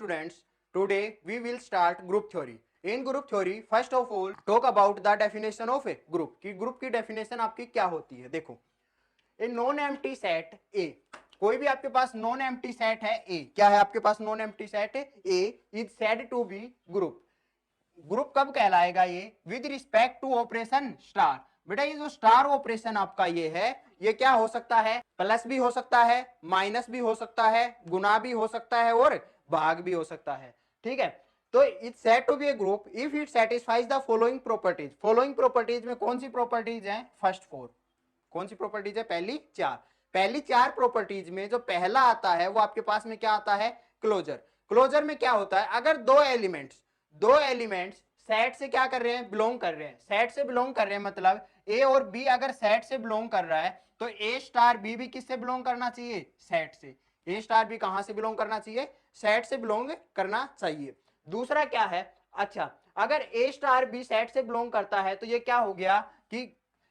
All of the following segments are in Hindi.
students, today we will start group theory. In group theory, first of all, talk about the definition of a group. कि group की definition आपकी क्या होती है. देखो, a non-empty set A, कोई भी आपके पास नॉन एम्प्टी सेट है A, क्या है आपके पास नॉन एम्प्टी सेट है A is said to be group. Group कब कहलाएगा ये? With respect to operation star. बेटा ये जो स्टार ऑपरेशन आपका ये है, ये क्या हो सकता है? प्लस भी हो सकता है, माइनस भी हो सकता है, गुना भी हो सकता है और भाग भी हो सकता है. ठीक है, तो it's said to B a group if it satisfies the following properties. Following properties में कौन सी प्रॉपर्टीज हैं? First four. कौन सी प्रॉपर्टीज है? पहली चार. पहली चार प्रॉपर्टीज में जो पहला आता है वो आपके पास में क्या आता है? क्लोजर. क्लोजर में क्या होता है? अगर दो एलिमेंट्स सेट से क्या कर रहे हैं? बिलोंग कर रहे हैं. सेट से बिलोंग कर रहे हैं मतलब ए और बी अगर सेट से बिलोंग कर रहा है तो ए स्टार बी भी किससे बिलोंग करना चाहिए? सेट से. ए स्टार बी कहां से बिलोंग करना चाहिए? सेट से बिलोंग करना चाहिए. दूसरा क्या है? अच्छा, अगर ए स्टार बी सेट से बिलोंग करता है तो ये क्या हो गया कि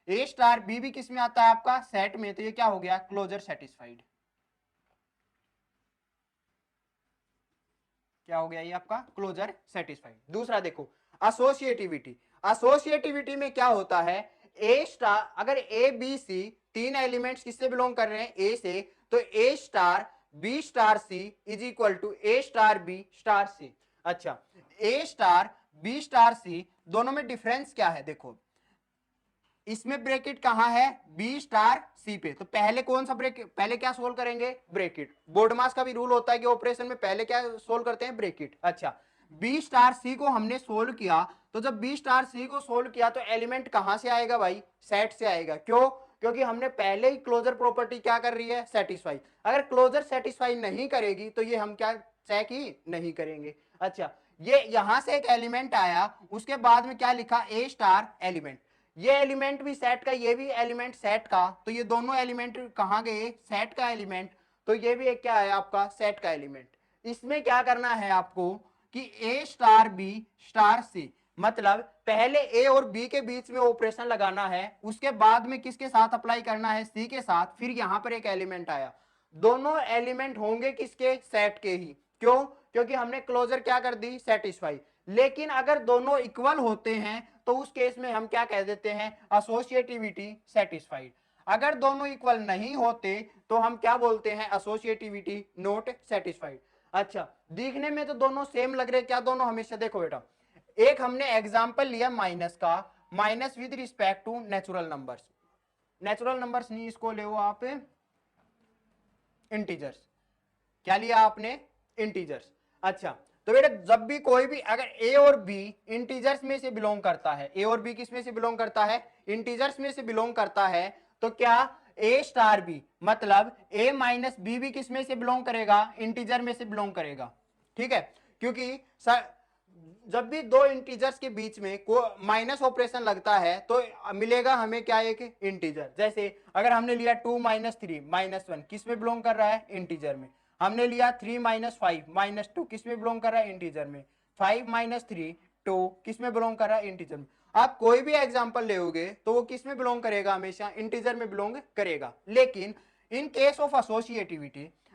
ए स्टार बी भी किस में आता है? आपका सेट में. तो ये क्या हो गया? Closure satisfied. क्या हो गया ये आपका? Closure satisfied. दूसरा देखो एसोसिएटिविटी. एसोसिएटिविटी में क्या होता है? ए स्टार अगर ए बी सी तीन एलिमेंट्स किससे बिलोंग कर रहे हैं? ए से. तो A star B star C is equal to A star B star C. अच्छा, A star B star C दोनों में डिफरेंस क्या है? देखो इसमें ब्रैकेट कहां है? बी स्टार सी पे. तो पहले कौन सा ब्रैकेट? पहले क्या सोल्व करेंगे? ब्रैकेट. बोर्ड मास का भी रूल होता है कि ऑपरेशन में पहले क्या सोल्व करते हैं? ब्रैकेट. अच्छा, बी स्टार सी को हमने सोल्व किया. तो जब बी स्टार सी को सोल्व किया तो एलिमेंट कहां से आएगा भाई? सेट से आएगा. क्यों? क्योंकि हमने पहले ही क्लोजर प्रॉपर्टी क्या कर रही है? सेटिस्फाई. अगर क्लोजर सेटिस्फाई नहीं करेगी तो ये हम क्या चेक ही नहीं करेंगे. अच्छा, ये यहां से एक एलिमेंट आया, उसके बाद में क्या लिखा? ए स्टार एलिमेंट. ये एलिमेंट भी सेट का, ये भी एलिमेंट सेट का. तो ये दोनों एलिमेंट कहां गए? सेट का एलिमेंट. तो ये भी एक क्या है आपका? सेट का एलिमेंट. इसमें क्या करना है आपको कि ए स्टार बी स्टार सी मतलब पहले ए और बी के बीच में ऑपरेशन लगाना है, उसके बाद में किसके साथ अप्लाई करना है? सी के साथ. फिर यहां पर एक एलिमेंट आया. दोनों एलिमेंट होंगे किसके? सेट के ही. क्यों? क्योंकि हमने क्लोजर क्या कर दी? सेटिस्फाई. लेकिन अगर दोनों इक्वल होते हैं तो उस केस में हम क्या कह देते हैं? Associativity satisfied. अगर दोनों इक्वल नहीं होते तो हम क्या बोलते हैं? Associativity not satisfied. अच्छा, दिखने में तो दोनों सेम लग रहे. क्या दोनों? हमेशा देखो बेटा, एक हमने एग्जांपल लिया माइनस का. Minus with respect to natural numbers. Natural numbers नहीं, इसको ले आप इंटीजर्स. क्या लिया आपने? इंटीजर्स. अच्छा, तो बेटा जब भी कोई भी अगर ए और बी इंटीजर्स में से बिलोंग करता है, ए और बी किस में से बिलोंग करता है? इंटीजर्स में से बिलोंग करता है. तो क्या ए स्टार बी मतलब ए माइनस बी भी किस में से बिलोंग करेगा? इंटीजर में से बिलोंग करेगा. ठीक है, क्योंकि जब भी दो इंटीजर्स के बीच में को माइनस ऑपरेशन लगता है तो मिलेगा हमें क्या? एक इंटीजर. जैसे अगर हमने लिया 2 माइनस 3 माइनस 1 किस में बिलोंग कर रहा है? इंटीजर में. हमने लिया 3 माइनस 5 माइनस 2 किस में बिलोंग कर रहा है? इंटीजर में. 5 माइनस 3 2 किस में बिलोंग कर रहा है? इंटीजर में. आप कोई भी एग्जांपल लेोगे तो वो किस में बिलोंग करेगा? हमेशा इंटीजर में बिलोंग करेगा. लेकिन इन केस ऑफ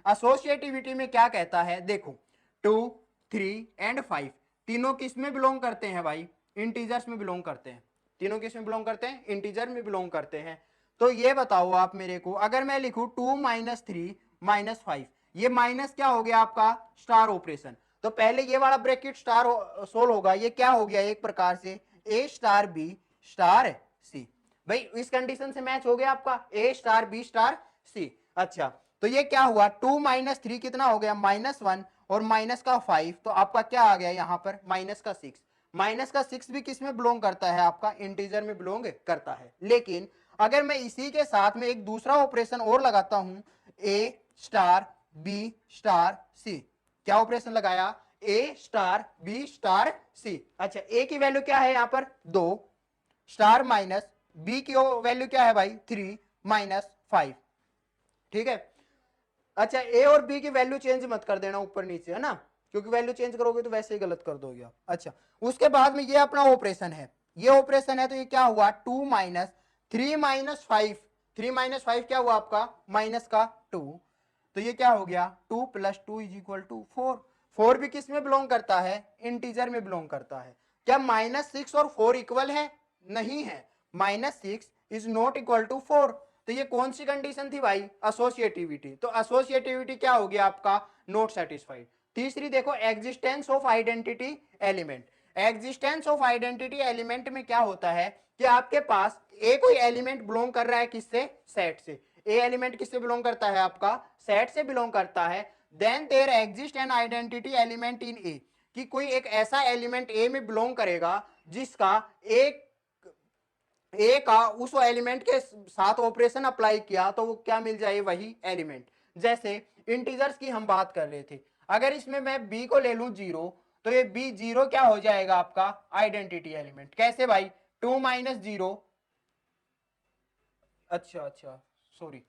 एसोसिएटिविटी में क्या कहता है? देखो 2 3 एंड 5 तीनों किस में बिलोंग करते हैं भाई? इंटीजर्स में बिलोंग करते हैं. तीनों किस में बिलोंग करते हैं? इंटीजर में बिलोंग करते हैं. तो ये बताओ आप मेरे को, अगर मैं लिखूं 2 माइनस 3 माइनस 5, ये माइनस क्या हो गया आपका? Star operation. तो पहले ये वाला ब्रैकेट स्टार सोल्व होगा. ये क्या हो गया? एक प्रकार से ए स्टार बी स्टार सी. भाई इस कंडीशन से मैच हो गया आपका A star B star C. अच्छा, तो ये क्या हुआ? 2 माइनस 3 कितना हो गया? माइनस 1 और माइनस का 5. तो आपका क्या आ गया यहां पर? माइनस का 6. माइनस का 6 भी किस में बिलोंग करता है? आपका इंटीजर में बिलोंग करता है. लेकिन अगर मैं इसी के साथ में एक दूसरा ऑपरेशन और लगाता हूं, ए स्टार बी स्टार सी. क्या ऑपरेशन लगाया? ए स्टार बी स्टार सी. अच्छा, ए की वैल्यू क्या है यहां पर? 2 स्टार माइनस बी की वैल्यू क्या है भाई? 3 माइनस 5. ठीक है. अच्छा, ए और बी की वैल्यू चेंज मत कर देना ऊपर नीचे, है ना, क्योंकि वैल्यू चेंज करोगे तो वैसे ही गलत कर दोगे आप. अच्छा, उसके बाद में ये अपना ऑपरेशन है. ये ऑपरेशन है तो ये क्या हुआ? 2 माइनस 3 माइनस 5. 3 माइनस 5 क्या हुआ आपका? माइनस का 2. तो ये क्या हो गया? 2 प्लस 2 इज इक्वल टू 4. 4 भी किस में बिलोंग करता है, इंटीजर में बिलोंग करता है। क्या -6 और 4 इक्वल है, नहीं है, -6 इज नॉट इक्वल टू 4। तो ये कौन सी कंडीशन थी भाई, एसोसिएटिविटी। तो एसोसिएटिविटी क्या हो गया आपका, नॉट सेटिस्फाइड। तीसरी देखो existence of identity element. Existence of identity element में क्या होता है कि आपके पास ए कोई एलिमेंट बिलोंग कर रहा है किससे, सेट से। ए एलिमेंट किससे बिलोंग करता है, आपका सेट से बिलोंग करता है। Then there exist an identity element in A, कि कोई एक ऐसा एलिमेंट ए में बिलोंग करेगा जिसका एक ए का उस एलिमेंट के साथ ऑपरेशन अप्लाई किया तो वो क्या मिल जाए, वही एलिमेंट। जैसे इंटीजर्स की हम बात कर रहे थे, अगर इसमें मैं बी को ले लूं 0, तो ये बी 0 क्या हो जाएगा आपका आइडेंटिटी एलिमेंट। कैसे भाई, 2 - 0, अच्छा सॉरी,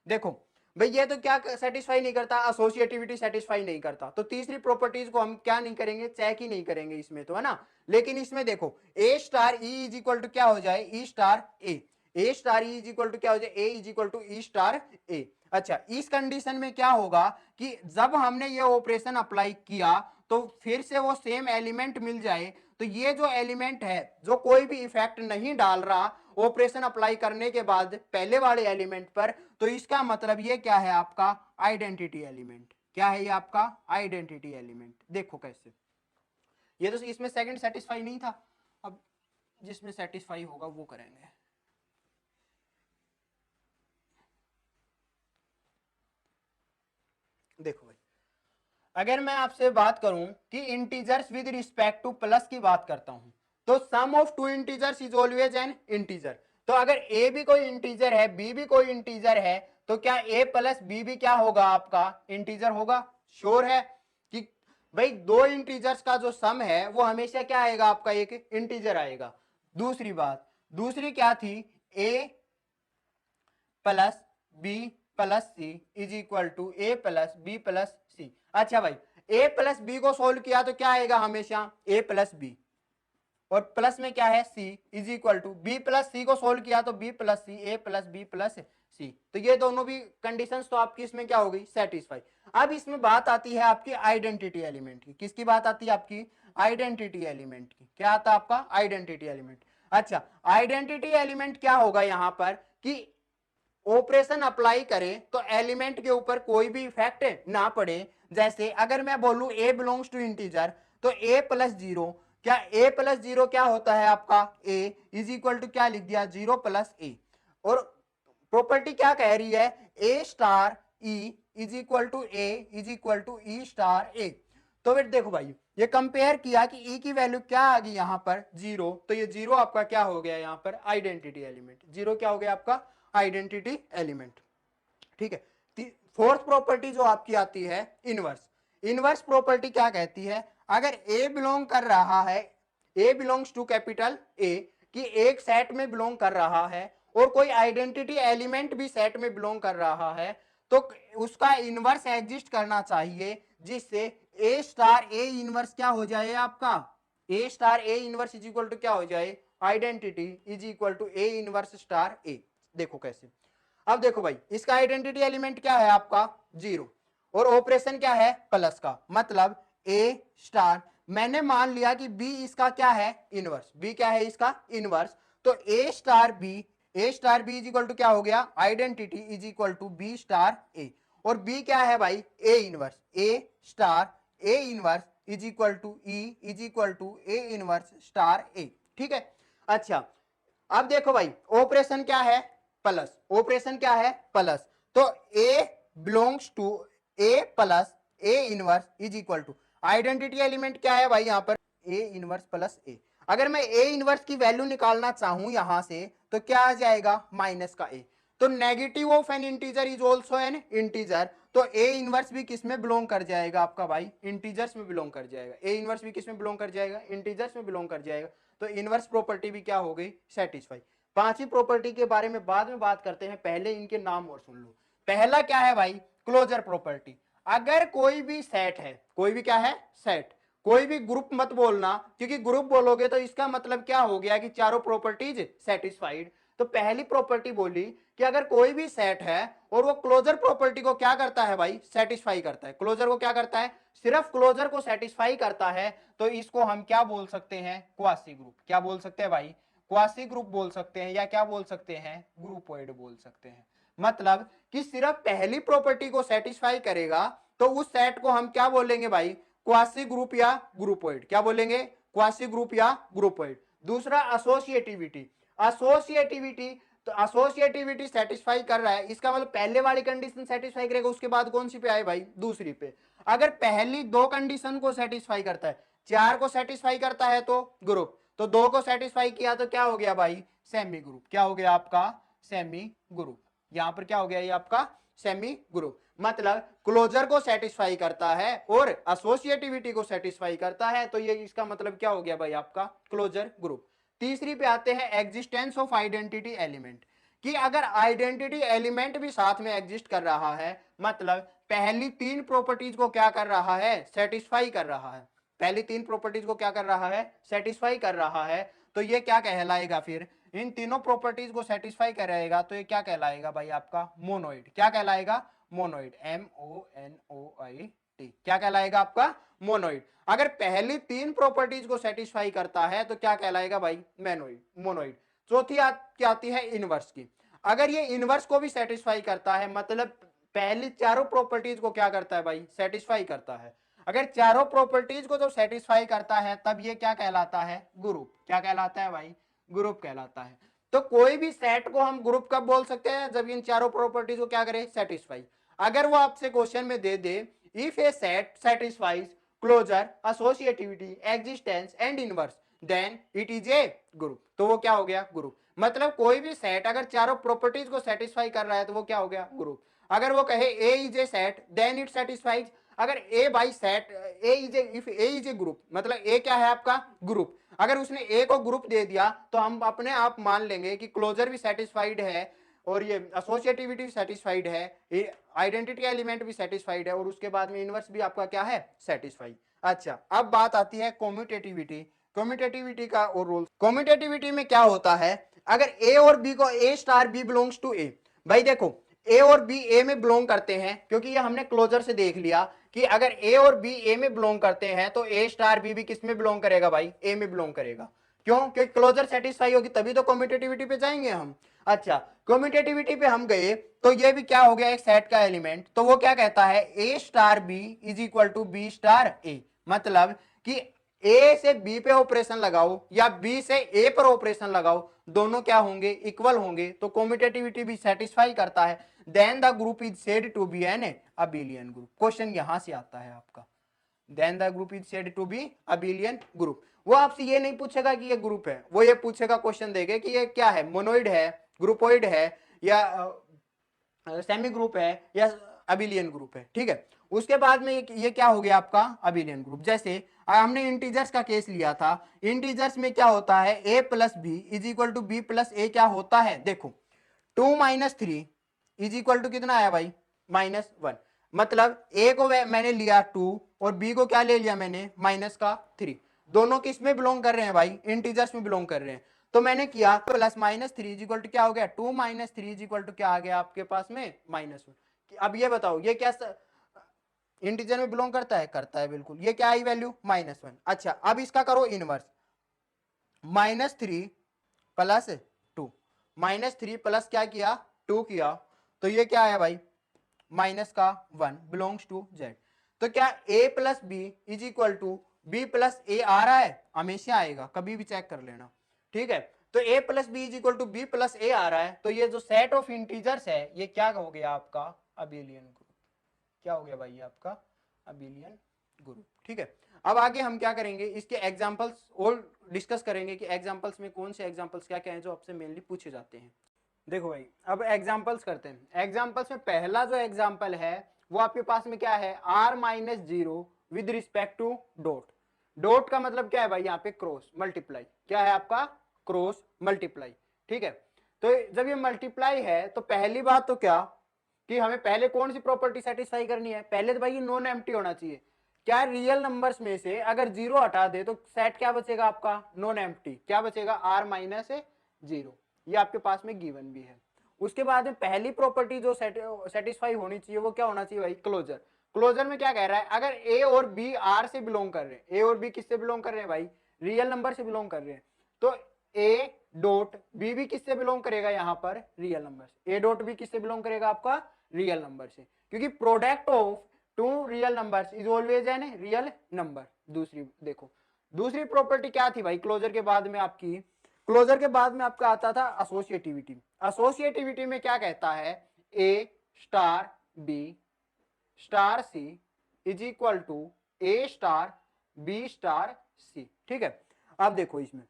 देखो भाई ये तो क्या सेटिस्फाई नहीं करता, एसोसिएटिविटी सेटिस्फाई नहीं करता। तो तीसरी प्रॉपर्टीज को हम क्या नहीं करेंगे, चेक ही नहीं करेंगे इसमें तो, है ना। लेकिन इसमें देखो A star E is equal to क्या हो जाए, E star A. A star E is equal to क्या हो जाए, A is equal to E star A. अच्छा, इस कंडीशन में क्या होगा कि जब हमने ये ऑपरेशन अप्लाई किया तो फिर से वो सेम एलिमेंट मिल जाए। तो ये जो एलिमेंट है जो कोई भी इफेक्ट नहीं डाल रहा ऑपरेशन अप्लाई करने के बाद पहले वाले एलिमेंट पर, तो इसका मतलब ये क्या है आपका आइडेंटिटी एलिमेंट। क्या है ये आपका आइडेंटिटी एलिमेंट। देखो कैसे, ये तो इसमें सेकंड सेटिस्फाई नहीं था, अब जिसमें सेटिस्फाई होगा वो करेंगे। देखो भाई, अगर मैं आपसे बात करूं कि integers with respect to plus की बात करता हूं, तो sum of two integers is always an integer. तो अगर ए भी कोई इंटीजर है, बी भी कोई इंटीजर है, तो क्या ए प्लस बी भी क्या होगा आपका इंटीजर होगा। श्योर है कि भाई दो इंटीजर्स का जो सम है वो हमेशा क्या आएगा आपका, एक इंटीजर आएगा। दूसरी बात, दूसरी क्या थी, A plus B plus C is equal to A plus B plus C. अच्छा भाई, ए प्लस बी को सोल्व किया तो क्या आएगा हमेशा, ए प्लस बी, और प्लस में क्या है C is equal to B plus C को सोल्व किया तो B plus C, A plus B plus C. तो ये दोनों भी कंडीशंस तो आपकी इसमें क्या हो गई, सेटिस्फाई। अब इसमें बात आती है आपकी आइडेंटिटी एलिमेंट की। किसकी बात आती है आपकी, आइडेंटिटी एलिमेंट की। क्या आता है आपका आइडेंटिटी एलिमेंट। अच्छा, आइडेंटिटी एलिमेंट क्या होगा यहां पर कि ऑपरेशन अप्लाई करें तो एलिमेंट के ऊपर कोई भी इफेक्ट ना पड़े। जैसे अगर मैं बोलूं ए बिलोंग्स टू इंटीजर, तो ए प्लस 0, क्या ए प्लस 0 क्या होता है आपका, ए इज इक्वल टू क्या लिख दिया, 0 प्लस ए। और प्रॉपर्टी क्या कह रही है, A star E is equal to A is equal to E star A. तो फिर देखो भाई, ये कंपेयर किया कि ई की वैल्यू क्या आ गई यहां पर 0, तो ये 0 आपका क्या हो गया यहां पर आइडेंटिटी एलिमेंट। 0 क्या हो गया आपका आइडेंटिटी एलिमेंट। ठीक है, फोर्थ प्रॉपर्टी जो आपकी आती है इनवर्स। इनवर्स प्रॉपर्टी क्या कहती है, अगर ए बिलोंग कर रहा है, A belongs to capital A, कि एक सेट में बिलोंग कर रहा है और कोई आइडेंटिटी एलिमेंट भी सेट में बिलोंग कर रहा है, तो उसका इनवर्स एग्जिस्ट करना चाहिए, जिससे ए स्टार ए इनवर्स क्या हो जाए आपका, A star A inverse is equal to क्या हो जाए, identity is equal to A inverse star A. देखो कैसे, अब देखो भाई इसका आइडेंटिटी एलिमेंट क्या है आपका 0, और ऑपरेशन क्या है प्लस का, मतलब ए स्टार, मैंने मान लिया कि बी इसका क्या है इनवर्स, बी क्या है इसका इनवर्स, तो A star B is equal to क्या हो गया identity is equal to B star A. और बी क्या है भाई A inverse, A star A inverse is equal to E is equal to A inverse star A. ठीक है, अच्छा अब देखो भाई ऑपरेशन क्या है प्लस, ऑपरेशन क्या है प्लस, तो A belongs to A plus A inverse is equal to identity element क्या है भाई यहां पर ए इनवर्स प्लस ए। अगर मैं ए इनवर्स की वैल्यू निकालना चाहूं यहां से तो क्या आ जाएगा माइनस का ए। तो negative of N integer is also an integer, तो ए इनवर्स भी किस में बिलोंग कर जाएगा आपका भाई इंटीजर्स में बिलोंग कर जाएगा। ए इनवर्स भी किस में बिलोंग कर जाएगा इंटीजर्स में बिलोंग कर जाएगा। तो इनवर्स प्रॉपर्टी भी क्या हो गई सेटिस्फाई। पांचवी प्रॉपर्टी के बारे में बाद में बात करते हैं, पहले इनके नाम और सुन लो। पहला क्या है भाई क्लोजर प्रॉपर्टी। अगर कोई भी सेट है, कोई भी क्या है सेट, कोई भी ग्रुप मत बोलना, क्योंकि ग्रुप बोलोगे तो इसका मतलब क्या हो गया कि चारों प्रॉपर्टीज सेटिस्फाइड। तो पहली प्रॉपर्टी बोली कि अगर कोई भी सेट है और वो क्लोजर प्रॉपर्टी को क्या करता है भाई, सेटिस्फाई करता है, क्लोजर को क्या करता है, सिर्फ क्लोजर को सेटिस्फाई करता है, तो इसको हम क्या बोल सकते हैं, क्वासी ग्रुप। क्या बोल सकते हैं भाई, क्वासी ग्रुप बोल सकते हैं, या क्या बोल सकते हैं, ग्रुपोइड बोल सकते हैं। मतलब कि सिर्फ पहली प्रॉपर्टी को सेटिस्फाई करेगा तो उस सेट को हम क्या बोलेंगे भाई, क्वासी ग्रुप या ग्रुपोइड। क्या बोलेंगे, क्वासी ग्रुप या ग्रुपोइड। दूसरा एसोसिएटिविटी, एसोसिएटिविटी, तो एसोसिएटिविटी सेटिस्फाई कर रहा है, इसका मतलब पहले वाली कंडीशन सेटिस्फाई करेगा, उसके बाद कौन सी पे आए भाई, दूसरी पे। अगर पहली दो कंडीशन को सेटिस्फाई करता है, 4 को सेटिस्फाई करता है तो ग्रुप, तो 2 को सेटिस्फाई किया तो क्या हो गया भाई, सेमी ग्रुप। क्या हो गया आपका, सेमी ग्रुप। यहां पर क्या हो गया ये आपका सेमी ग्रुप। मतलब क्लोजर को सेटिस्फाई करता है और एसोसिएटिविटी को सेटिस्फाई करता है, तो ये इसका मतलब क्या हो गया भाई आपका क्लोजर ग्रुप। तीसरी पे आते हैं एग्जिस्टेंस ऑफ आइडेंटिटी एलिमेंट, कि अगर आइडेंटिटी एलिमेंट भी साथ में एग्जिस्ट कर रहा है, मतलब पहली 3 प्रॉपर्टीज को क्या कर रहा है, सेटिस्फाई कर रहा है, पहली 3 प्रॉपर्टीज को क्या कर रहा है, सेटिस्फाई कर रहा है, तो ये क्या कहलाएगा, फिर इन तीनों प्रॉपर्टीज को सेटिस्फाई करेगा तो ये क्या कहलाएगा भाई आपका मोनोइड। क्या कहलाएगा, मोनोइड, MONOID। क्या कहलाएगा आपका मोनोइड। अगर पहली 3 प्रॉपर्टीज को सेटिस्फाई करता है तो क्या कहलाएगा भाई, मेनोइड, मोनोइड। चौथी क्या आती है इनवर्स की, अगर ये इनवर्स को भी सेटिस्फाई करता है, मतलब पहली चारों प्रॉपर्टीज को क्या करता है भाई, सेटिस्फाई करता है। अगर चारों प्रॉपर्टीज को जब सेटिस्फाई करता है तब ये क्या कहलाता है, ग्रुप। क्या कहलाता है भाई, ग्रुप कहलाता है। तो कोई भी सेट को हम ग्रुप कब बोल सकते हैं, जब इन चारों प्रॉपर्टीज को क्या करे, सेटिस्फाई। अगर वो आपसे क्वेश्चन में दे दे if a set satisfies closure, associativity, existence and inverse then it is a group, तो वो क्या हो गया, ग्रुप। मतलब कोई भी सेट अगर चारों प्रॉपर्टीज को सेटिस्फाई कर रहा है तो वो क्या हो गया, ग्रुप। अगर वो कहे A is a set then it satisfies, अगर A by set A is A, if A is a group, मतलब ए क्या है आपका, ग्रुप। अगर उसने ए को ग्रुप दे दिया तो हम अपने आप मान लेंगे कि क्लोजर भी सेटिस्फाइड है और ये एसोसिएटिविटी भी सेटिस्फाइड है, आइडेंटिटी एलिमेंट भी सेटिस्फाइड है, और उसके बाद में इनवर्स भी आपका क्या है, सेटिस्फाइड। अच्छा, अब बात आती है कम्यूटेटिविटी। कम्यूटेटिविटी का और रोल, कम्यूटेटिविटी में क्या होता है, अगर ए और बी को ए स्टार बी बिलोंग्स टू ए, भाई देखो ए और बी ए में बिलोंग करते हैं, क्योंकि ये हमने क्लोजर से देख लिया कि अगर ए और बी ए में बिलोंग करते हैं तो ए स्टार बी भी किस में बिलोंग करेगा भाई, ए में बिलोंग करेगा। क्यों, क्योंकि क्लोजर सेटिस्फाई होगी तभी तो कम्यूटेटिविटी पे जाएंगे हम। अच्छा, कम्यूटेटिविटी पे हम गए तो ये भी क्या हो गया, एक सेट का एलिमेंट, तो वो क्या कहता है, A star B is equal to B star A. मतलब कि ए से बी पे ऑपरेशन लगाओ या बी से ए पर ऑपरेशन लगाओ, दोनों क्या होंगे, इक्वल होंगे, तो कम्यूटेटिविटी भी सेटिस्फाई करता है। Then the group is said to be an abelian group. Question यहां से आता है आपका, then the group is said to be abelian group. वो आपसे ये नहीं पूछेगा कि ये ग्रुप है, वो ये पूछेगा, क्वेश्चन देगा कि ये क्या है, मोनोइड है, ग्रुपोइड है, या सेमी ग्रुप है, या अबिलियन ग्रुप है। ठीक है, उसके बाद में ये क्या हो गया आपका अबिलियन ग्रुप। जैसे हमने इंटीजर्स का केस लिया था, इंटीजर्स में क्या होता है, a plus B is equal to B plus A, क्या होता है, देखो 2 माइनस 3 इज इक्वल टू कितना आया भाई, -1। मतलब a को मैंने लिया 2 और b को क्या ले लिया मैंने, माइनस का 3। दोनों किस में बिलोंग कर रहे हैं भाई, इंटीजर्स में बिलोंग कर रहे हैं। तो मैंने किया प्लस -3 इज इक्वल टू क्या हो गया, 2 माइनस 3 इज इक्वल टू क्या आ गया आपके पास में, -1। अब ये बताओ ये क्या इंटीजर में बिलोंग करता है, करता है बिल्कुल। ये क्या आई वैल्यू, -1। अच्छा, अब इसका करो इनवर्स, -3 प्लस 2, -3 प्लस क्या किया, 2 किया, तो ये क्या आया भाई, -1 बिलोंग्स टू जेड। तो क्या a plus B is equal to B plus A आ रहा है, हमेशा आएगा, कभी भी चेक कर लेना। ठीक है, तो a plus B is equal to B plus A आ रहा है, तो ये जो सेट ऑफ इंटीजर्स है ये क्या हो गया आपका अबिलियन ग्रुप। क्या हो गया भाई आपका अबिलियन ग्रुप। ठीक है, अब आगे हम क्या करेंगे, इसके एग्जांपल्स और डिस्कस करेंगे कि एग्जांपल्स में कौन से एग्जांपल्स क्या क्या हैं जो आपसे मेनली पूछे जाते हैं। देखो भाई, अब एग्जांपल्स करते हैं। एग्जांपल्स में पहला जो एग्जांपल है वो आपके पास में क्या है, r-0 with respect to dot. Dot का मतलब क्या है भाई, यहाँ पे क्रॉस मल्टीप्लाई, क्या है आपका क्रॉस मल्टीप्लाई। ठीक है, तो जब ये मल्टीप्लाई है तो पहली बात तो क्या कि हमें पहले कौन सी प्रॉपर्टी सेटिस्फाई करनी है, पहले तो भाई ये नॉन एम्प्टी होना चाहिए। क्या रियल नंबर्स में से अगर 0 हटा दे तो सेट क्या बचेगा आपका, नॉन एम्प्टी। क्या बचेगा, r-0। ये आपके पास में गिवन भी है। उसके बाद में पहली प्रॉपर्टी जो सेटिस्फाई होनी चाहिए वो क्या होना चाहिए भाई, क्लोजर। क्लोजर में क्या कह रहा है, अगर ए और बी आर से बिलोंग कर रहे हैं, ए और बी किससे बिलोंग कर रहे हैं भाई, रियल नंबर से बिलोंग कर रहे हैं, तो ए डॉट बी भी किससे बिलोंग करेगा, यहां पर रियल नंबर से। ए डॉट बी किससे बिलोंग करेगा, आपका रियल नंबर से, क्योंकि product of two real numbers is always an real number. दूसरी देखो, दूसरी प्रॉपर्टी क्या थी भाई क्लोजर के बाद में आपकी, क्लोजर के बाद में आपका आता था एसोसिएटिविटी। एसोसिएटिविटी में क्या कहता है, A star B star C is equal to A star B star C. ठीक है, अब देखो इसमें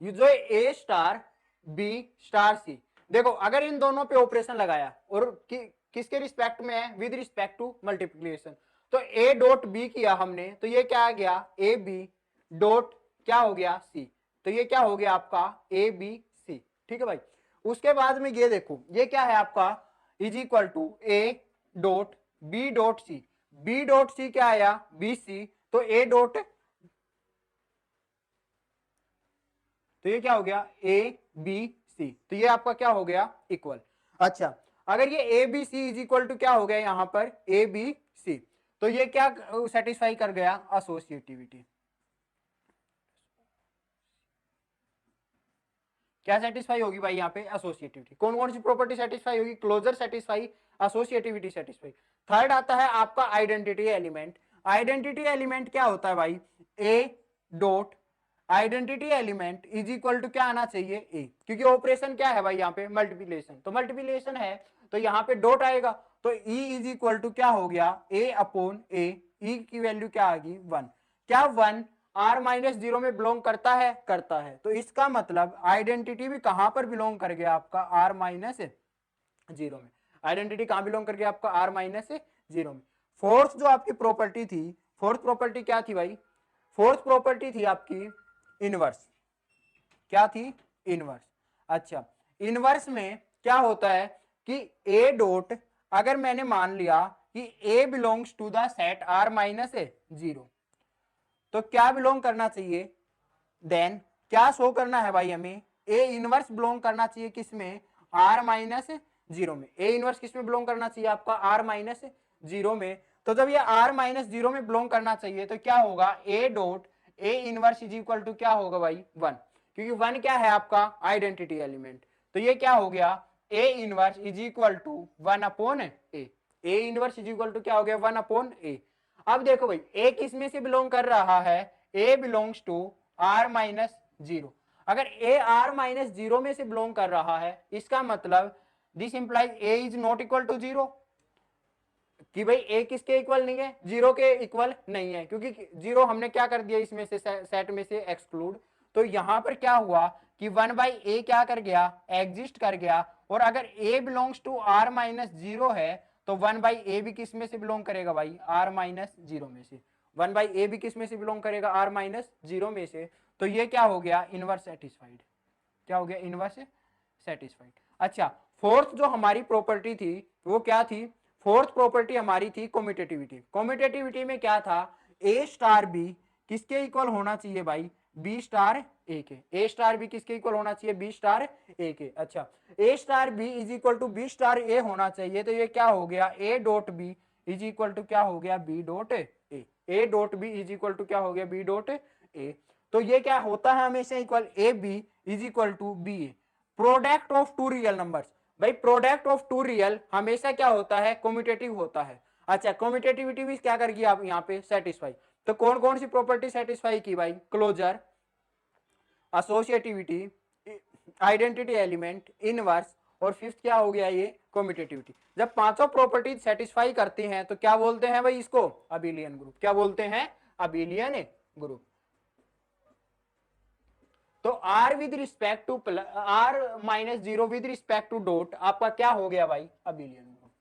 ये जो A star B star C, देखो अगर इन दोनों पे ऑपरेशन लगाया और किसके रिस्पेक्ट में है, विद रिस्पेक्ट टू मल्टीप्लिकेशन, तो ए डॉट बी किया हमने तो ये क्या आ गया, ए बी डॉट क्या हो गया सी, तो ये क्या हो गया आपका ए बी सी। ठीक है भाई, उसके बाद में ये देखो ये क्या है आपका, is equal to a dot b dot c, b dot c क्या आया बी सी, तो ए डॉट, तो ये क्या हो गया ए बी सी, तो ये आपका क्या हो गया इक्वल। अच्छा, अगर ये a B c is equal to क्या हो गया यहां पर ए बी सी, तो ये क्या सेटिस्फाई कर गया, एसोसिएटिविटी। क्या सेटिस्फाई होगी भाई यहाँ पे, एसोसिएटिविटी। कौन कौन सी प्रॉपर्टी सेटिस्फाई होगी, closure satisfy, associativity satisfy. Third आता है आपका आइडेंटिटी एलिमेंट। आइडेंटिटी एलिमेंट क्या होता है भाई, a dot identity element is equal to क्या आना चाहिए ए, क्योंकि ऑपरेशन क्या है भाई यहाँ पे मल्टीप्लिकेशन, तो मल्टीप्लिकेशन है तो यहाँ पे डॉट आएगा, तो ई इज इक्वल टू क्या हो गया ए अपॉन ए, ई की वैल्यू क्या आ गई 1। क्या 1 आर माइनस जीरो में बिलोंग करता है, करता है, तो इसका मतलब आइडेंटिटी भी कहां पर बिलोंग कर गया आपका आर माइनस जीरो में। आइडेंटिटी कहां बिलोंग कर गया आपका आर माइनस जीरो में। फोर्थ जो आपकी प्रॉपर्टी थी, फोर्थ प्रॉपर्टी क्या थी भाई, फोर्थ प्रॉपर्टी थी आपकी इनवर्स। क्या थी, इनवर्स। अच्छा, इनवर्स में क्या होता है कि ए डॉट, अगर मैंने मान लिया कि A belongs to the set R minus zero, तो क्या बिलोंग करना चाहिए, देन क्या शो करना है भाई हमें, ए इनवर्स बिलोंग करना चाहिए किसमें, आर माइनस जीरो में। ए इनवर्स किसमें बिलोंग करना चाहिए आपका आर माइनस जीरो में। तो जब ये आर माइनस जीरो में बिलोंग करना चाहिए तो क्या होगा, a dot a inverse is equal to क्या होगा भाई 1, क्योंकि 1 क्या है आपका आइडेंटिटी एलिमेंट, तो ये क्या हो गया a inverse is equal to 1 upon a, a inverse is equal to क्या हो गया 1 अपॉन ए। अब देखो भाई ए किस में से बिलोंग कर रहा है, A belongs to R minus zero. अगर ए आर माइनस जीरो में से बिलोंग कर रहा है, इसका मतलब this implies a is not equal to zero, कि भाई ए किसके इक्वल नहीं है, जीरो के इक्वल नहीं है, क्योंकि जीरो हमने क्या कर दिया इसमें से सेट में से एक्सक्लूड। तो यहां पर क्या हुआ कि 1/a क्या कर गया, एग्जिस्ट कर गया, और अगर a belongs to r minus zero है तो 1/a भी किस में से बिलोंग करेगा भाई, r माइनस जीरो में से। 1/a भी किस में से बिलोंग करेगा, r माइनस जीरो में से। तो ये क्या हो गया, इनवर्स सेटिस्फाइड। क्या हो गया, इनवर्स सेटिस्फाइड। अच्छा, फोर्थ जो हमारी प्रॉपर्टी थी वो क्या थी, फोर्थ प्रॉपर्टी हमारी थी कम्यूटेटिविटी। कम्यूटेटिविटी में क्या था, ए स्टार बी किसके इक्वल होना चाहिए भाई, बी स्टार ए के। ए स्टार बी किसके इक्वल होना चाहिए, बी स्टार ए के। अच्छा, A star B is equal to B star A होना चाहिए, तो ये क्या हो गया, A dot B is equal to क्या हो गया, B dot A. A dot B is equal to क्या हो गया, बी डॉट ए। तो ये क्या होता है हमेशा equal, a b is equal to B a, product of two real numbers. भाई प्रोडक्ट ऑफ टू रियल हमेशा क्या होता है, कम्यूटेटिव होता है। अच्छा, कम्यूटेटिविटी भी क्या करेगी आप यहाँ पे सेटिस्फाई। तो कौन कौन सी प्रॉपर्टी सेटिस्फाई की भाई, closure, associativity, identity element, inverse, और फिफ्थ क्या हो गया ये कम्यूटेटिविटी। जब पांचों प्रॉपर्टी सेटिस्फाई करती हैं तो क्या बोलते हैं भाई इसको, अबिलियन ग्रुप। क्या बोलते हैं, अबिलियन ग्रुप। तो r with respect to r minus zero with respect to dot आपका क्या हो गया भाई, अबिलियन ग्रुप।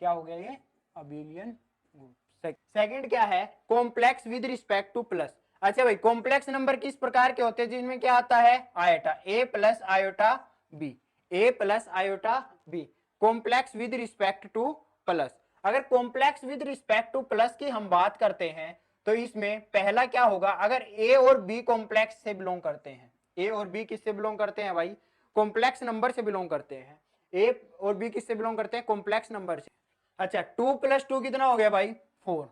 क्या हो गया ये, अबिलियन ग्रुप। सेकंड क्या है, complex with respect to plus. अच्छा भाई, कॉम्प्लेक्स नंबर किस प्रकार के होते हैं, जिनमें क्या आता है, iota, A plus iota B, A plus iota B, complex with respect to plus. अगर complex with respect to plus की हम बात करते हैं तो इसमें पहला क्या होगा, अगर ए और बी कॉम्प्लेक्स से बिलोंग करते हैं, ए और बी किससे बिलोंग करते हैं भाई, कॉम्प्लेक्स नंबर से बिलोंग करते हैं। ए और बी किससे बिलोंग करते हैं, कॉम्प्लेक्स नंबर से। अच्छा 2 + 2 कितना हो गया भाई 4,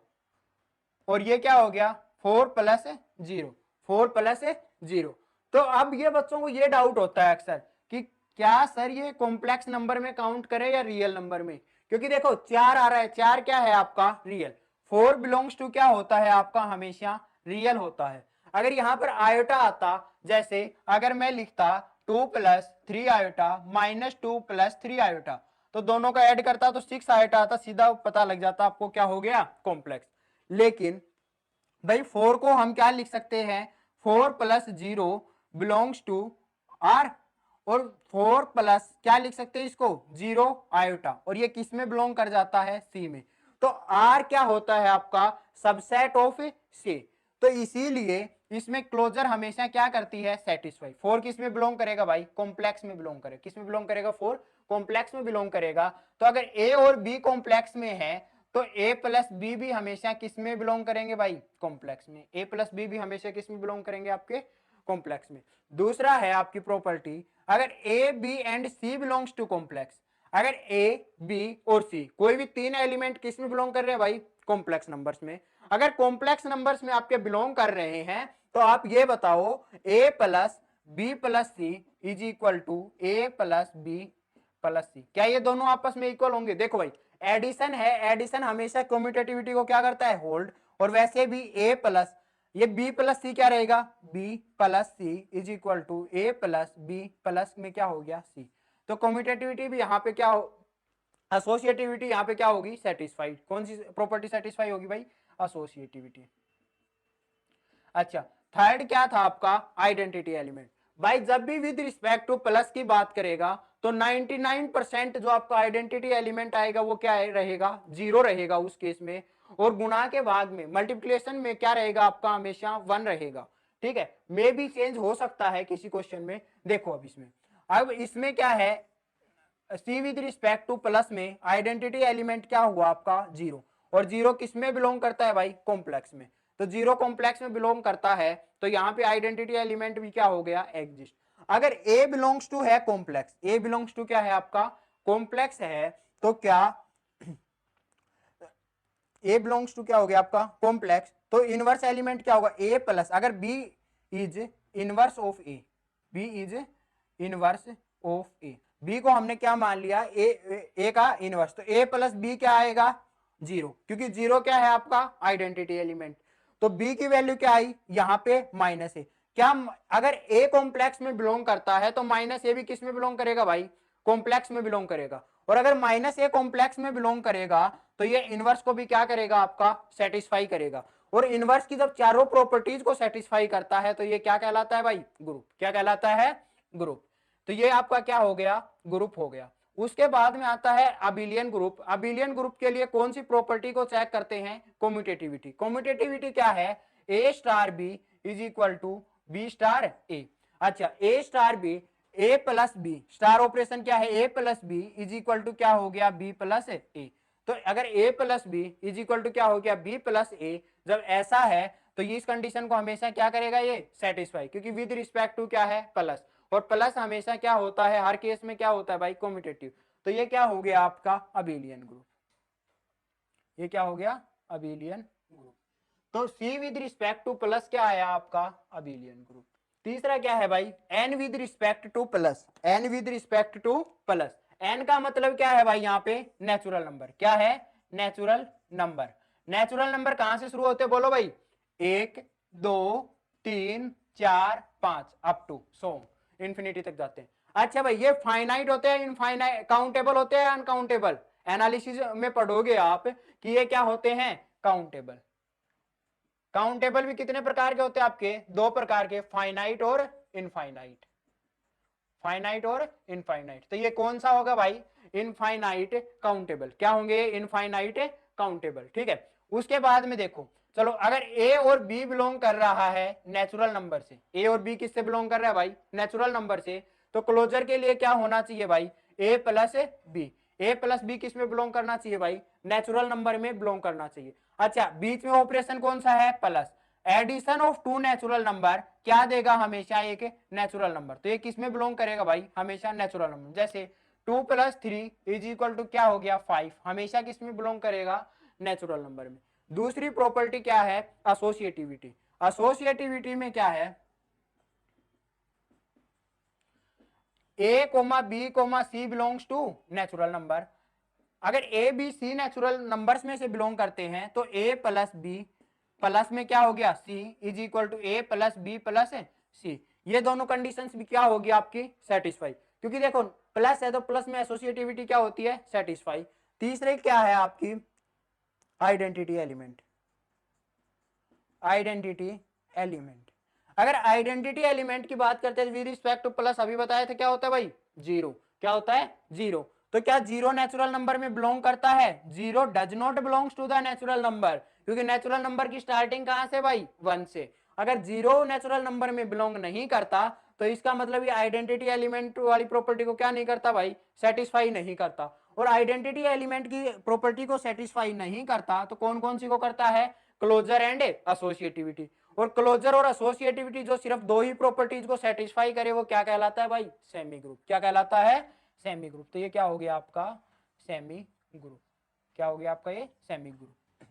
और ये क्या हो गया 4 + 0, 4 + 0। तो अब ये बच्चों को ये डाउट होता है अक्सर कि क्या सर ये कॉम्प्लेक्स नंबर में काउंट करे या रियल नंबर में, क्योंकि देखो 4 आ रहा है, 4 क्या है आपका रियल, 4 बिलोंग्स टू क्या होता है आपका हमेशा रियल होता है। अगर यहां पर आयोटा आता, जैसे अगर मैं लिखता 2 + 3 आयोटा -2 + 3 आयोटा, तो दोनों का ऐड करता तो 6 आयोटा आता, सीधा पता लग जाता आपको क्या हो गया कॉम्प्लेक्स। लेकिन भाई 4 को हम क्या लिख सकते हैं, 4 + 0 बिलोंग्स टू आर, और 4 प्लस क्या लिख सकते हैं इसको 0 आयोटा, और ये किस में बिलोंग कर जाता है सी में। तो आर क्या होता है आपका सबसेट ऑफ सी, तो इसीलिए इसमें क्लोजर हमेशा क्या करती है सेटिस्फाई। 4 किस में बिलोंग करेगा भाई, कॉम्प्लेक्स में बिलोंग करेगा। किस में बिलोंग करेगा 4 कॉम्प्लेक्स में बिलोंग करेगा। तो अगर ए और बी कॉम्प्लेक्स में है तो ए प्लस बी भी हमेशा किस में बिलोंग करेंगे भाई कॉम्प्लेक्स में। ए प्लस बी भी हमेशा किस में बिलोंग करेंगे आपके कॉम्प्लेक्स में। दूसरा है आपकी प्रॉपर्टी, अगर ए b and c belongs to complex, अगर ए बी और सी कोई भी 3 एलिमेंट किस में बिलोंग कर रहे हैं भाई कॉम्प्लेक्स नंबर्स में। अगर कॉम्प्लेक्स नंबर्स में आपके बिलोंग कर रहे हैं तो आप ये बताओ A plus B plus C is equal to A plus B plus सी, क्या ये दोनों आपस में इक्वल होंगे। देखो भाई एडिशन है, एडिशन हमेशा कम्यूटेटिविटी को क्या करता है होल्ड, और वैसे भी ए प्लस ये बी प्लस सी क्या रहेगा b plus C is equal to A plus B plus में क्या हो गया सी। तो कम्यूटेटिविटी भी यहाँ पे क्या हो, एसोसिएटिविटी यहाँ पे क्या होगी सेटिस्फाइड। कौन सी प्रॉपर्टी सेटिस्फाई होगी भाई एसोसिएटिविटी। अच्छा थर्ड क्या था आपका आइडेंटिटी एलिमेंट। भाई जब भी विद रिस्पेक्ट टू प्लस की बात करेगा तो 99% जो आपका आइडेंटिटी एलिमेंट आएगा वो क्या रहेगा 0 रहेगा उस केस में, और गुणा के भाग में मल्टीप्लिकेशन में क्या रहेगा आपका हमेशा 1 रहेगा। ठीक है, मे भी चेंज हो सकता है किसी क्वेश्चन में। देखो अब इसमें क्या है सी विद रिस्पेक्ट टू प्लस में आइडेंटिटी एलिमेंट क्या हुआ आपका 0, और 0 किस में बिलोंग करता है भाई कॉम्प्लेक्स में। तो 0 कॉम्प्लेक्स में बिलोंग करता है तो यहाँ पे आइडेंटिटी एलिमेंट भी क्या हो गया एग्जिस्ट। अगर ए बिलोंग्स टू है कॉम्प्लेक्स, ए बिलोंग्स टू क्या है आपका कॉम्प्लेक्स है, तो क्या ए बिलोंग्स टू क्या हो गया आपका कॉम्प्लेक्स, तो इनवर्स एलिमेंट क्या होगा ए प्लस, अगर b is inverse of a, b is inverse of a, b को हमने क्या मान लिया ए का इनवर्स, तो ए प्लस बी क्या आएगा 0, क्योंकि 0 क्या है आपका आइडेंटिटी एलिमेंट। तो बी की वैल्यू क्या आई यहाँ पे माइनस ए, क्या अगर ए कॉम्प्लेक्स में बिलोंग करता है तो माइनस ए भी किस में बिलोंग करेगा भाई कॉम्प्लेक्स में बिलोंग करेगा, और अगर माइनस ए कॉम्प्लेक्स में बिलोंग करेगा तो ये इनवर्स को भी क्या करेगा आपका सेटिस्फाई करेगा, और इनवर्स की जब चारों प्रॉपर्टीज को सेटिस्फाई करता है तो ये क्या कहलाता है भाई ग्रुप, क्या कहलाता है ग्रुप। तो ये आपका क्या हो गया ग्रुप हो गया। उसके बाद में आता है अबिलियन ग्रुप। अबिलियन ग्रुप के लिए कौन सी प्रॉपर्टी को चेक करते हैं कम्यूटेटिविटी। कम्यूटेटिविटी क्या है A star B is equal to B star A. अच्छा A star B A plus B, star operation क्या है A plus B is equal to क्या हो गया बी प्लस ए। तो अगर A plus B is equal to क्या हो गया बी प्लस ए, जब ऐसा है तो इस कंडीशन को हमेशा क्या करेगा ये सेटिस्फाई, क्योंकि विद रिस्पेक्ट टू क्या है प्लस, और प्लस हमेशा क्या होता है हर केस में क्या होता है भाई कम्यूटेटिव। तो ये क्या हो गया आपका अबिलियन ग्रुप, ये क्या हो गया अबिलियन ग्रुप। तो C with respect to plus क्या आया आपका अबिलियन ग्रुप। तीसरा क्या है भाई N with respect to plus, N with respect to plus, N का मतलब क्या है भाई यहाँ पे नेचुरल नंबर, क्या है नेचुरल नंबर। नेचुरल नंबर कहां से शुरू होते हैं बोलो भाई 1 2 3 4 5 अप टू सो इंफिनिटी तक जाते हैं। अच्छा भाई ये फाइनाइट होते हैं इनफाइनाइट काउंटेबल होते हैं अनकाउंटेबल, एनालिसिस में पढ़ोगे आप कि ये क्या होते हैं काउंटेबल। काउंटेबल भी कितने प्रकार के होते हैं आपके दो प्रकार के, फाइनाइट और इनफाइनाइट, फाइनाइट और इनफाइनाइट। तो ये कौन सा होगा भाई इनफाइनाइट काउंटेबल, क्या होंगे इनफाइनाइट काउंटेबल। ठीक है, उसके बाद में देखो चलो अगर ए और बी बिलोंग कर रहा है नेचुरल नंबर से, ए और बी किससे बिलोंग कर रहा है भाई नेचुरल नंबर से, तो क्लोजर के लिए क्या होना चाहिए भाई A plus B, A plus B किस में बिलोंग करना चाहिए भाई नेचुरल नंबर में बिलोंग करना चाहिए। अच्छा बीच में ऑपरेशन कौन सा है plus, addition of two natural number क्या देगा, हमेशा एक नेचुरल नंबर। तो ये किस में बिलोंग करेगा भाई, हमेशा नेचुरल नंबर। जैसे 2 + 3 = क्या हो गया 5, हमेशा किस में बिलोंग करेगा, नेचुरल नंबर में। दूसरी प्रॉपर्टी क्या है, एसोसिएटिविटी। एसोसिएटिविटी में क्या है, A comma B comma C belongs to natural number. अगर A B C natural numbers में से बिलोंग करते हैं तो ए प्लस बी प्लस में क्या हो गया सी = ए प्लस बी प्लस सी, ये दोनों कंडीशंस भी क्या होगी आपकी, सेटिस्फाई। क्योंकि देखो प्लस है तो प्लस में एसोसिएटिविटी क्या होती है, सेटिस्फाई। तीसरे क्या है आपकी, आइडेंटिटी एलिमेंट। आइडेंटिटी एलिमेंट, अगर आइडेंटिटी एलिमेंट की बात करते हैं विद रिस्पेक्ट टू प्लस, अभी बताया था क्या होता है भाई, जीरो। क्या होता है, जीरो। तो क्या जीरो नेचुरल नंबर में बिलोंग करता है, zero does not belongs to the natural number, क्योंकि नेचुरल नंबर की स्टार्टिंग कहां से भाई, 1 से। अगर जीरो नेचुरल नंबर में बिलोंग नहीं करता तो इसका मतलब ये आइडेंटिटी एलिमेंट वाली प्रॉपर्टी को क्या नहीं करता भाई, सेटिस्फाई नहीं करता। और आइडेंटिटी एलिमेंट की प्रॉपर्टी को सेटिस्फाई नहीं करता तो कौन कौन सी को करता है, क्लोजर एंड एसोसिएटिविटी। और क्लोजर और एसोसिएटिविटी जो सिर्फ दो ही प्रॉपर्टीज को सेटिस्फाई करे वो क्या कहलाता है भाई, सेमी ग्रुप। क्या कहलाता है, सेमी ग्रुप। तो ये क्या हो गया आपका, सेमी ग्रुप। क्या हो गया आपका, ये सेमी ग्रुप।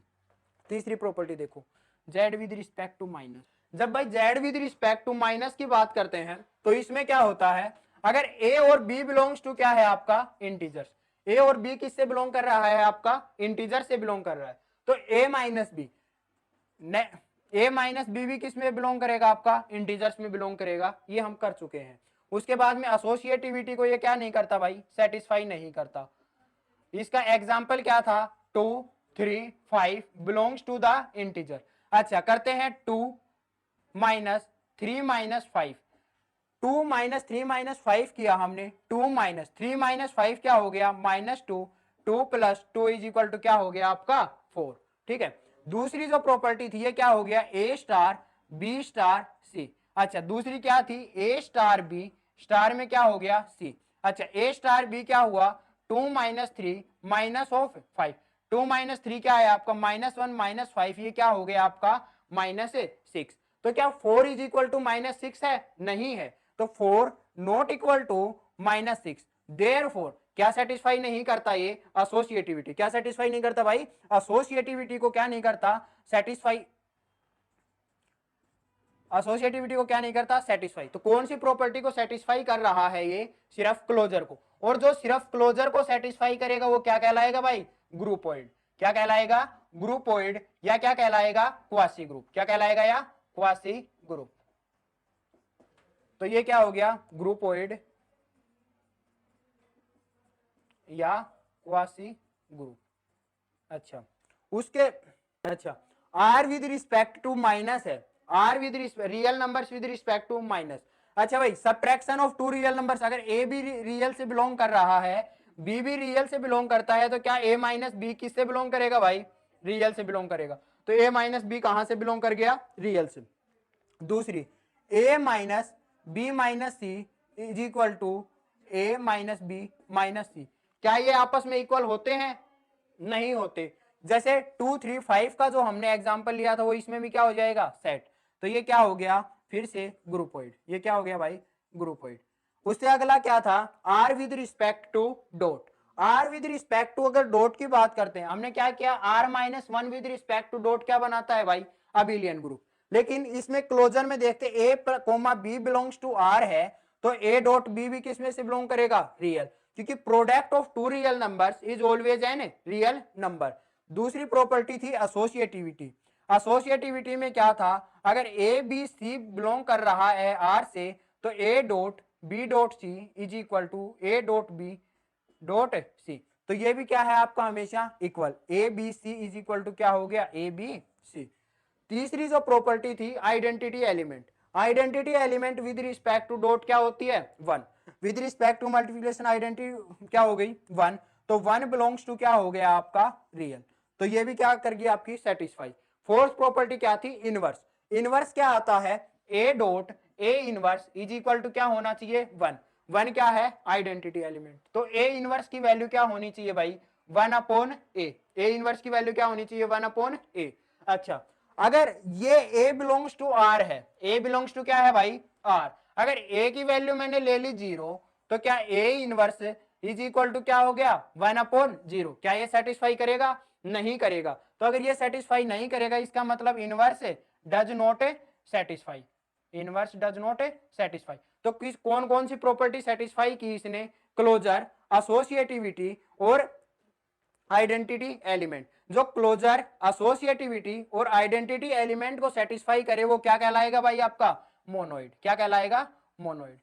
तीसरी प्रॉपर्टी देखो, Z with respect to minus. जब भाई Z with respect to minus की बात करते हैं तो इसमें क्या होता है, अगर ए और बी बिलोंग्स टू क्या है आपका, इंटीजर्स। ए और बी किससे बिलोंग कर रहा है आपका, इंटीजर से बिलोंग कर रहा है। तो ए माइनस बी, ए माइनस बी भी किस में बिलोंग करेगा आपका, इंटीजर्स में बिलोंग करेगा, ये हम कर चुके हैं। उसके बाद में एसोसिएटिविटी को ये क्या नहीं करता भाई, सेटिस्फाई नहीं करता। इसका एग्जाम्पल क्या था, 2 3 5 बिलोंग्स टू द इंटीजर। अच्छा करते हैं 2 - 3 - 5, 2 - 3 - 5 किया हमने, 2 - 3 - 5 क्या हो गया, -2, 2 + 2 = क्या हो गया आपका 4। ठीक है। दूसरी जो प्रॉपर्टी थी ये क्या हो गया, ए स्टार बी स्टार सी। अच्छा दूसरी क्या थी, ए स्टार बी स्टार में क्या हो गया सी। अच्छा ए स्टार बी क्या हुआ, 2 - 3 -5, 2 - 3 क्या है आपका, -1 - 5, ये क्या हो गया आपका -6। तो क्या 4 = -6 है, नहीं है। तो 4 नॉट इक्वल टू -6, देयरफॉर क्या सेटिस्फाई नहीं करता ये, एसोसिएटिविटी। क्या सेटिस्फाई नहीं करता भाई, एसोसिएटिविटी को क्या नहीं करता, सेटिस्फाई। एसोसिएटिविटी को क्या नहीं करता, सेटिस्फाई। तो कौन सी प्रॉपर्टी को सेटिस्फाई कर रहा है ये, सिर्फ क्लोजर को। और जो सिर्फ क्लोजर को सेटिस्फाई करेगा वो क्या कहलाएगा भाई, ग्रुपोइड। क्या कहलाएगा, ग्रुपोइड, या क्या कहलाएगा, क्वासी ग्रुप। क्या कहलाएगा, या क्वासी ग्रुप। तो ये क्या हो गया, ग्रुपोइड या क्वासी ग्रुप। अच्छा उसके, अच्छा R with respect to minus है, R with real numbers with respect to minus. अच्छा भाई subtraction of two real numbers, अगर ए भी रियल से बिलोंग कर रहा है, बी भी रियल से बिलोंग करता है, तो क्या ए माइनस बी किससे बिलोंग करेगा भाई, रियल से बिलोंग करेगा। तो ए माइनस बी कहां से बिलोंग कर गया, रियल से। दूसरी ए माइनस बी माइनस सी = ए माइनस बी माइनस सी, क्या ये आपस में इक्वल होते हैं, नहीं होते। जैसे 2 3 5 का जो हमने एग्जांपल लिया था वो इसमें भी क्या हो जाएगा, सेट। तो ये क्या हो गया फिर से ग्रुपोइड। ये क्या हो गया भाई, ग्रुपोइड। उससे अगला क्या था, R with respect to dot. R with respect to अगर डॉट की बात करते हैं, हमने क्या किया, r-1 with respect to dot क्या बनाता है भाई, अबिलियन ग्रुप। लेकिन इसमें क्लोजर में देखते A comma B belongs to R है, तो ए डॉट बी भी किस में से बिलोंग करेगा, रियल, क्योंकि product of two real numbers is always an real number. दूसरी प्रॉपर्टी थी एसोसिएटिविटी। एसोसिएटिविटी में क्या था, अगर ए बी सी बिलोंग कर रहा है आर से, तो a dot b dot c = a dot b dot c. तो ये भी क्या है आपका, हमेशा इक्वल, ए बी सी = क्या हो गया, ए बी सी। तीसरी जो प्रॉपर्टी थी identity element. Identity element with respect to dot क्या होती है, 1। With respect to multiplication identity क्या हो गई, 1। तो 1 बिलोंग्स टू क्या हो गया आपका, रियल। तो ये भी क्या कर गया आपकी, सेटिस्फाई। फोर्थ प्रॉपर्टी क्या थी, इनवर्स। इनवर्स क्या आता है, ए डॉट ए इनवर्स = क्या होना चाहिए, 1। 1 क्या है, आइडेंटिटी एलिमेंट। तो ए इनवर्स की वैल्यू क्या होनी चाहिए भाई, 1/a। ए इनवर्स की वैल्यू क्या होनी चाहिए, 1/a। अच्छा अगर ये A बिलोंग्स टू R है, A बिलोंग्स टू क्या है भाई R, अगर A की वैल्यू मैंने ले ली 0 तो क्या A inverse is equal to क्या हो गया 1/0, क्या ये सेटिस्फाई करेगा, नहीं करेगा। तो अगर ये सेटिस्फाई नहीं करेगा इसका मतलब inverse does not satisfy, inverse does not satisfy. तो किस कौन कौन सी प्रॉपर्टी सेटिस्फाई की इसने, क्लोजर, एसोसिएटिविटी और आइडेंटिटी एलिमेंट। जो क्लोजर, एसोसिएटिविटी और आइडेंटिटी एलिमेंट को सेटिस्फाई करे वो क्या कहलाएगा भाई आपका मोनोइड, क्या कहलाएगा मोनोइड।